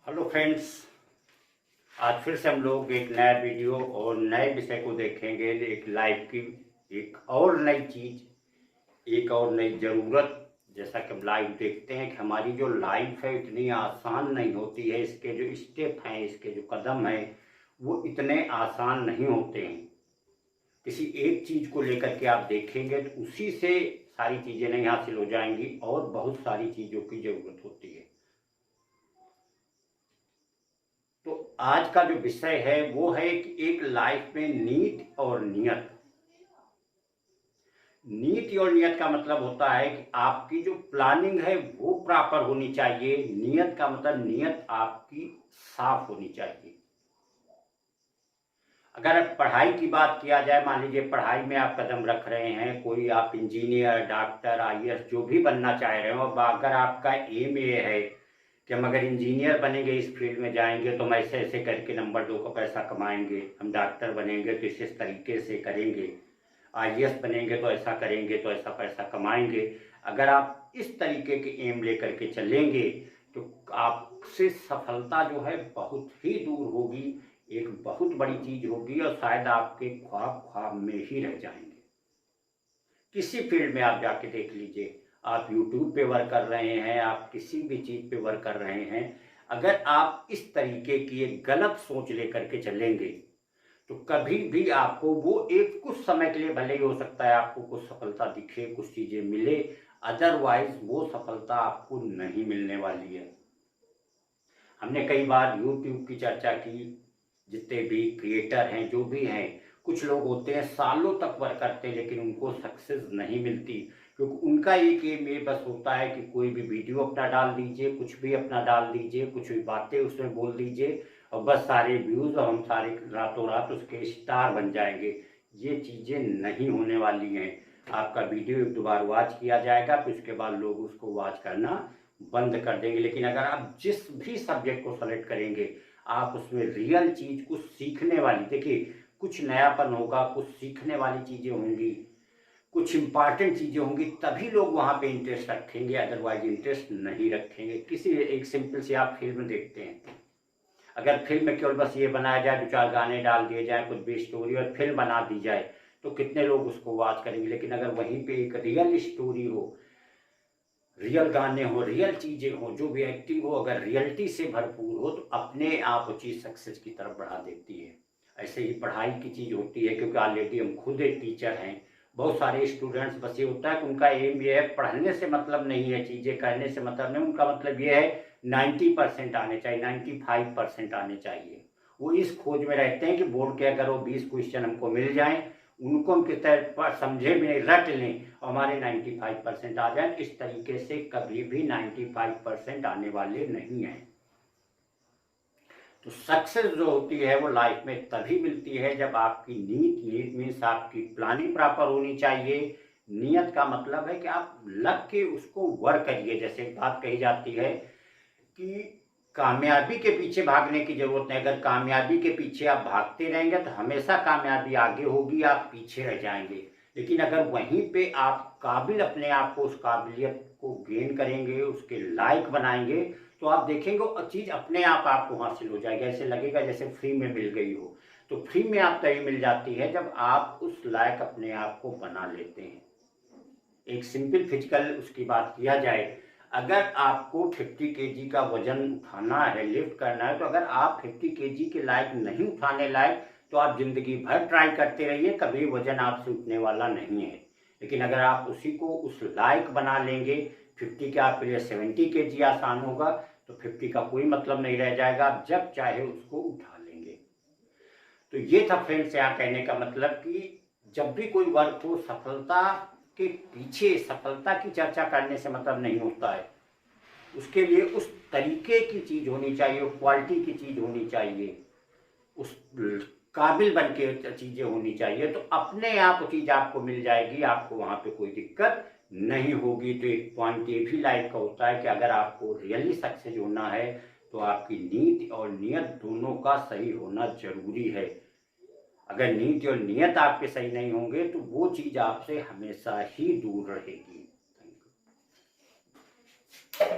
Hello friends, आज फिर से हम लोग एक नया वीडियो और नए विषय को देखेंगे। एक लाइफ की एक और नई चीज़, एक और नई ज़रूरत। जैसा कि हम लाइफ देखते हैं कि हमारी जो लाइफ है इतनी आसान नहीं होती है। इसके जो स्टेप हैं, इसके जो कदम हैं, वो इतने आसान नहीं होते हैं। किसी एक चीज़ को लेकर के आप देखेंगे तो उसी से सारी चीज़ें नहीं हासिल हो जाएंगी और बहुत सारी चीज़ों की ज़रूरत होती है। तो आज का जो विषय है वो है कि एक लाइफ में नीति और नियत। नीति और नियत का मतलब होता है कि आपकी जो प्लानिंग है वो प्रॉपर होनी चाहिए। नियत का मतलब नियत आपकी साफ होनी चाहिए। अगर पढ़ाई की बात किया जाए, मान लीजिए पढ़ाई में आप कदम रख रहे हैं, कोई आप इंजीनियर, डॉक्टर, आईएएस जो भी बनना चाह रहे हो, अगर आपका एम ये है कि हम अगर इंजीनियर बनेंगे, इस फील्ड में जाएंगे तो हम ऐसे ऐसे करके नंबर 2 का पैसा कमाएंगे, हम डॉक्टर बनेंगे तो इस तरीके से करेंगे, आईएएस बनेंगे तो ऐसा करेंगे तो ऐसा पैसा कमाएंगे। अगर आप इस तरीके के एम लेकर के चलेंगे तो आपसे सफलता जो है बहुत ही दूर होगी, एक बहुत बड़ी चीज होगी और शायद आपके ख्वाब ख्वाब में ही रह जाएंगे। किसी फील्ड में आप जाके देख लीजिए, आप यूट्यूब पे वर्क कर रहे हैं, आप किसी भी चीज पे वर्क कर रहे हैं, अगर आप इस तरीके की एक गलत सोच लेकर के चलेंगे तो कभी भी आपको वो एक कुछ समय के लिए भले ही हो सकता है आपको कुछ सफलता दिखे, कुछ चीजें मिले, अदरवाइज वो सफलता आपको नहीं मिलने वाली है। हमने कई बार यूट्यूब की चर्चा की। जितने भी क्रिएटर हैं, जो भी हैं, कुछ लोग होते हैं सालों तक वर्क करते हैं लेकिन उनको सक्सेस नहीं मिलती, क्योंकि उनका एक एम ये बस होता है कि कोई भी वीडियो अपना डाल दीजिए, कुछ भी अपना डाल दीजिए, कुछ भी बातें उसमें बोल दीजिए और बस सारे व्यूज़ और हम सारे रातों रात उसके स्टार बन जाएंगे। ये चीज़ें नहीं होने वाली हैं। आपका वीडियो एक दो बार वॉच किया जाएगा, फिर उसके बाद लोग उसको वॉच करना बंद कर देंगे। लेकिन अगर आप जिस भी सब्जेक्ट को सेलेक्ट करेंगे, आप उसमें रियल चीज कुछ सीखने वाली, देखिए कुछ नयापन होगा, कुछ सीखने वाली चीजें होंगी, कुछ इंपॉर्टेंट चीजें होंगी, तभी लोग वहां पे इंटरेस्ट रखेंगे, अदरवाइज इंटरेस्ट नहीं रखेंगे। किसी एक सिंपल से आप फिल्म देखते हैं, अगर फिल्म में केवल बस ये बनाया जाए, 2-4 गाने डाल दिए जाए, कुछ भी स्टोरी और फिल्म बना दी जाए तो कितने लोग उसको वॉच करेंगे। लेकिन अगर वहीं पे एक रियल स्टोरी हो, रियल गाने हो, रियल चीजें हो, जो भी एक्टिंग हो, अगर रियलिटी से भरपूर हो तो अपने आप वो चीज सक्सेस की तरफ बढ़ा देती है। ऐसे ही पढ़ाई की चीज होती है, क्योंकि ऑलरेडी हम खुद एक टीचर हैं। बहुत सारे स्टूडेंट्स बस ये होता है कि उनका एम ये है, पढ़ने से मतलब नहीं है, चीजें करने से मतलब नहीं, उनका मतलब ये है 90% आने चाहिए, 95% आने चाहिए। वो इस खोज में रहते हैं कि बोर्ड के अगर वो 20 क्वेश्चन हमको मिल जाएं, उनको हम किस तरह समझे भी नहीं, रट लें और हमारे 95% आ जाए। इस तरीके से कभी भी 95% आने वाले नहीं हैं। तो सक्सेस जो होती है वो लाइफ में तभी मिलती है जब आपकी नीयत मीन्स आपकी प्लानिंग प्रॉपर होनी चाहिए। नियत का मतलब है कि आप लग के उसको वर्क करिए। जैसे एक बात कही जाती है कि कामयाबी के पीछे भागने की जरूरत नहीं। अगर कामयाबी के पीछे आप भागते रहेंगे तो हमेशा कामयाबी आगे होगी, आप पीछे रह जाएंगे। लेकिन अगर वहीं पे आप काबिल अपने आप को, उस काबिलियत को गेन करेंगे, उसके लायक बनाएंगे, तो आप देखेंगे वो चीज अपने आप आपको हासिल हो जाएगी। ऐसे लगेगा जैसे फ्री में मिल गई हो। तो फ्री में आप तभी मिल जाती है जब आप उस लायक अपने आप को बना लेते हैं। एक सिंपल फिजिकल उसकी बात किया जाए, अगर आपको 50 केजी का वजन उठाना है, लिफ्ट करना है, तो अगर आप 50 केजी के लायक नहीं उठाने लायक तो आप जिंदगी भर ट्राई करते रहिए, कभी वजन आपसे उठने वाला नहीं है। लेकिन अगर आप उसी को उस लायक बना लेंगे, 50 के आपके लिए 70 केजी आसान होगा, तो 50 का कोई मतलब नहीं रह जाएगा, आप जब चाहे उसको उठा लेंगे। तो ये था फ्रेंड्स यहाँ कहने का मतलब कि जब भी कोई वर्क हो, सफलता के पीछे सफलता की चर्चा करने से मतलब नहीं होता है। उसके लिए उस तरीके की चीज होनी चाहिए, क्वालिटी की चीज होनी चाहिए, उस काबिल बन के चीजें होनी चाहिए, तो अपने आप वो चीज आपको मिल जाएगी, आपको वहां पे कोई दिक्कत नहीं होगी। तो एक पॉइंट ये भी लाइफ का होता है कि अगर आपको रियली सक्सेस होना है तो आपकी नीति और नियत दोनों का सही होना जरूरी है। अगर नीति और नियत आपके सही नहीं होंगे तो वो चीज आपसे हमेशा ही दूर रहेगी।